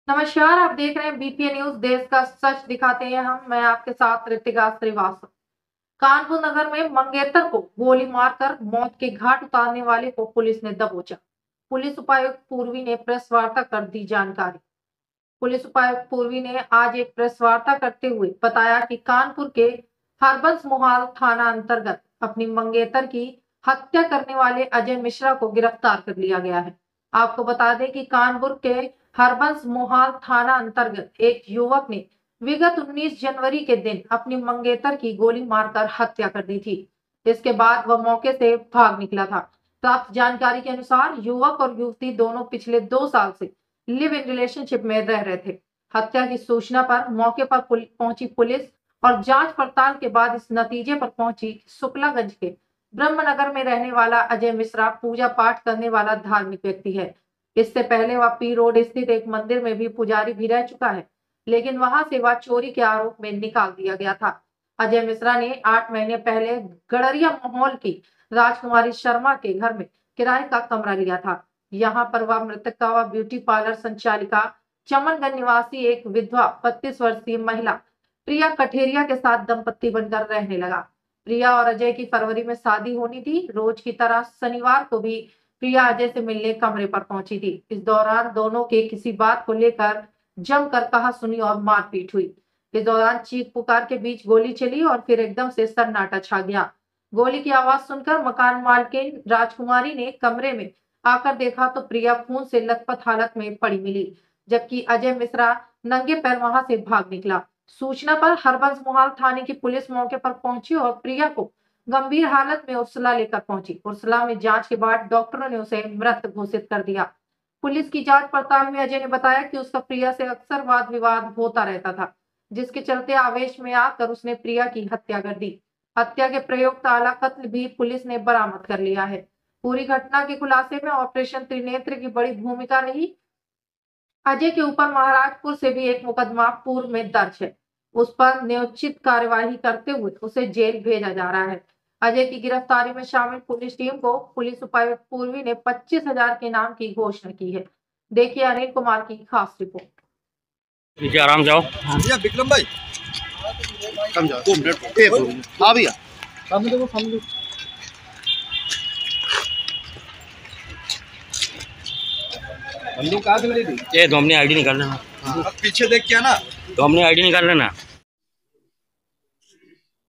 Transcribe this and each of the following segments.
नमस्कार, आप देख रहे हैं बीपीए न्यूज। देश का सच दिखाते हैं मैं आपके साथ ऋतिका श्रीवास्तव। कानपुर नगर में मंगेतर को गोली मारकर मौत के घाट उतारने वाले को पुलिस ने दबोचा। पुलिस उपायुक्त पूर्वी ने प्रेस वार्ता कर दी जानकारी। पुलिस उपायुक्त पूर्वी ने आज एक प्रेस वार्ता करते हुए बताया कि कानपुर के हरबंस मोहाल थाना अंतर्गत अपनी मंगेतर की हत्या करने वाले अजय मिश्रा को गिरफ्तार कर लिया गया है। आपको बता दें कि कानपुर के हरबंस मोहाल थाना अंतर्गत एक युवक ने विगत 19 जनवरी के दिन अपनी मंगेतर की गोली मारकर हत्या कर दी थी। इसके बाद वह मौके से भाग निकला था। प्राप्त जानकारी के अनुसार युवक और युवती दोनों पिछले 2 साल से लिव इन रिलेशनशिप में रह रहे थे। हत्या की सूचना पर मौके पर पहुंची पुलिस और जांच पड़ताल के बाद इस नतीजे पर पहुंची शुक्लागंज के ब्रह्मनगर में रहने वाला अजय मिश्रा पूजा पाठ करने वाला धार्मिक व्यक्ति है। इससे पहले वह पी रोड स्थित एक मंदिर में भी पुजारी भी रह चुका है, लेकिन वहां से वह चोरी के आरोप में निकाल दिया गया था। अजय मिश्रा ने 8 महीने पहले गड़रिया माहौल की राजकुमारी शर्मा के घर में किराए का कमरा लिया था। यहाँ पर वह मृतक व ब्यूटी पार्लर संचालिका चमनगंज निवासी एक विधवा 32 वर्षीय महिला प्रिया कठेरिया के साथ दंपत्ति बनकर रहने लगा। प्रिया और अजय की फरवरी में शादी होनी थी। रोज की तरह शनिवार को भी प्रिया अजय से मिलने कमरे पर पहुंची थी। इस दौरान दोनों के किसी बात को लेकर जमकर कहासुनी और मारपीट हुई। इस दौरान चीख पुकार के बीच गोली चली और फिर एकदम से सन्नाटा छा गया। गोली की आवाज सुनकर मकान मालकिन राजकुमारी ने कमरे में आकर देखा तो प्रिया खून से लथपथ हालत में पड़ी मिली, जबकि अजय मिश्रा नंगे पैर वहां से भाग निकला। सूचना पर हरबंस मोहाल थाने की पुलिस मौके पर पहुंची और प्रिया को गंभीर हालत में उर्सला लेकर पहुंची। उर्सला में जांच के बाद डॉक्टरों ने उसे मृत घोषित कर दिया। पुलिस की जांच पड़ताल में अजय ने बताया कि उसका प्रिया से अक्सर वाद विवाद होता रहता था, जिसके चलते आवेश में आकर उसने प्रिया की हत्या कर दी। हत्या के प्रयुक्त आला कत्ल भी पुलिस ने बरामद कर लिया है। पूरी घटना के खुलासे में ऑपरेशन त्रिनेत्र की बड़ी भूमिका रही। अजय के ऊपर महाराजपुर से भी एक मुकदमा पूर्व में दर्ज है। उस पर न्यायोचित कार्यवाही करते हुए उसे जेल भेजा जा रहा है। अजय की गिरफ्तारी में शामिल पुलिस टीम को पुलिस उपायुक्त पूर्वी ने 25,000 के इनाम की घोषणा की है। देखिए अनिल कुमार की खास रिपोर्ट। नीचे आराम जाओ। भैया विक्रम भाई कम जाओ 2 मिनट। हाँ भैया सामने देखो सामने देखो। बंदूक कहाँ से मिली थी? ये तो हमने आईडी निकाल लेना। अब पीछे देख क्या ना तो हमने आईडी निकाल लेना।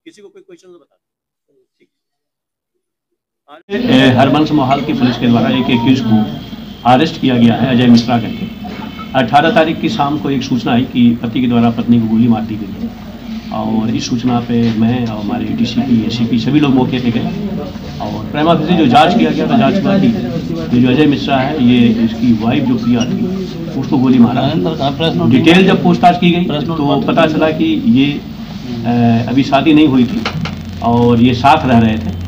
किसी को कोई क्वेश्चन तो बता। हरबंस मोहाल की पुलिस के द्वारा एक एक्यूज को अरेस्ट किया गया है अजय मिश्रा करके। 18 तारीख की शाम को एक सूचना आई कि पति के द्वारा पत्नी को गोली मार दी गई है और इस सूचना पे मैं और हमारे डीसीपी एसीपी सभी लोग मौके पे गए और प्रेमा फेसी जो जांच किया गया तो जांच हुआ कि ये जो अजय मिश्रा है ये इसकी वाइफ जो प्रिया थी उसको गोली मारा। डिटेल जब पूछताछ की गई तो पता चला कि ये अभी शादी नहीं हुई थी और ये साथ रह रहे थे।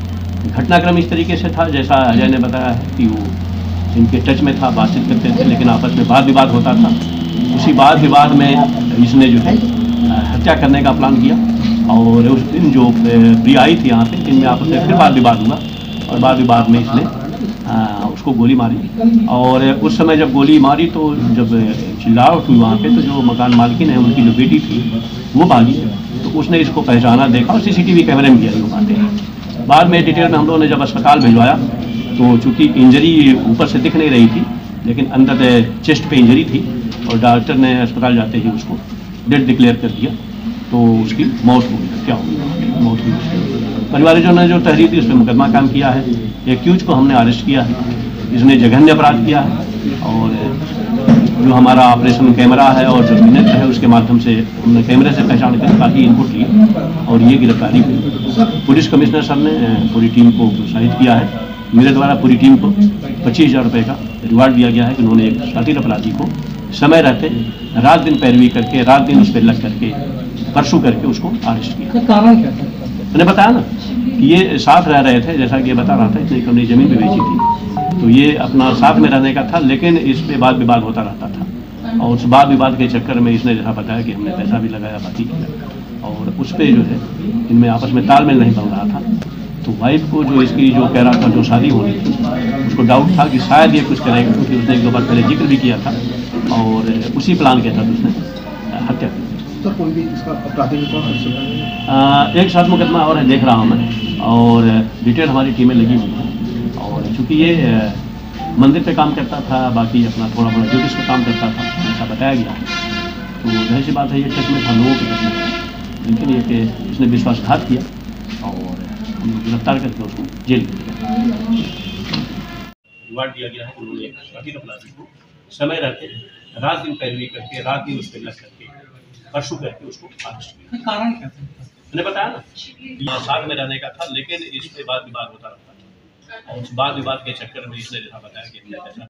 घटनाक्रम इस तरीके से था जैसा अजय ने बताया है कि वो इनके टच में था, बातचीत करते थे, लेकिन आपस में वाद विवाद होता था। उसी वाद विवाद में इसने जो है हत्या करने का प्लान किया और उस दिन जो प्रिया आई थी यहाँ पे इनमें आपस में फिर वाद विवाद हुआ और वाद विवाद में इसने उसको गोली मारी। और उस समय जब गोली मारी तो जब चिल्लाहट हुई वहाँ पे तो जो मकान मालकिन है उनकी जो बेटी थी वो भागी तो उसने इसको पहचाना, देखा और सीसीटीवी कैमरे में किया वो बातें। बाद में डिटेल में हम लोगों ने जब अस्पताल भिजवाया तो चूँकि इंजरी ऊपर से दिख नहीं रही थी लेकिन अंदर चेस्ट पे इंजरी थी और डॉक्टर ने अस्पताल जाते ही उसको डेड डिक्लेयर कर दिया तो उसकी मौत हो गई। क्या हो मौत हुई। परिवारजनों ने जो तहरीर थी उस पर मुकदमा काम किया है। एक्यूज को हमने अरेस्ट किया है, इसने जघन्य अपराध किया है और जो हमारा ऑपरेशन कैमरा है और जो नेत्र है उसके माध्यम से हमने कैमरे से पहचान कर काफ़ी इनपुट लिए और ये गिरफ्तारी हुई। पुलिस कमिश्नर साहब ने पूरी टीम को प्रोत्साहित किया है। मेरे द्वारा पूरी टीम को 25,000 रुपये का रिवार्ड दिया गया है कि उन्होंने एक शातिर अपराधी को समय रहते रात दिन पैरवी करके रात दिन उस पर लग करके परसू करके उसको अरेस्ट किया। कारण क्या था? मैंने बताया ना कि ये साथ रह रहे थे, जैसा कि ये बता रहा था इसने अपनी ज़मीन भी बेची थी तो ये अपना साथ में रहने का था, लेकिन इस पर वाद विवाद होता रहता था और उस वाद विवाद के चक्कर में इसने जैसा बताया कि हमने पैसा भी लगाया, बाकी किया और उस पर जो है इनमें आपस में तालमेल नहीं बन रहा था। तो वाइफ को जो इसकी जो कह रहा था जो शादी होनी थी उसको डाउट था कि शायद ये कुछ करेगा क्योंकि उसने 1-2 बार पहले जिक्र भी किया था और उसी प्लान के तहत उसने हत्या की। तो कोई भी इसका आपराधिक रिकॉर्ड एक साथ मुकदमा और है, देख रहा हूँ मैं, और डिटेल हमारी टीमें लगी हुई हैं। और चूँकि ये मंदिर पे काम करता था, बाकी अपना थोड़ा बड़ा ज्योतिष पे काम करता था, ऐसा बताया गया, तो जाहिर सी बात है ये टच में था लोगों के टच में, लेकिन ये कि उसने विश्वासघात किया और हम लोग गिरफ्तार करके उसको जेल में दिया। रिवार्ड दिया गया है। उन्होंने एक अपराधी को समय रहते रात दिन पैरवी करके, रात दिन उस पर लग करके, परसों करके उसको अरेस्ट किया। कारण क्या था? मैंने बताया ना, साथ में रहने का था, लेकिन इस पे वाद विवाद होता रहता था, और उस वाद विवाद के चक्कर में इसने जैसा बताया कि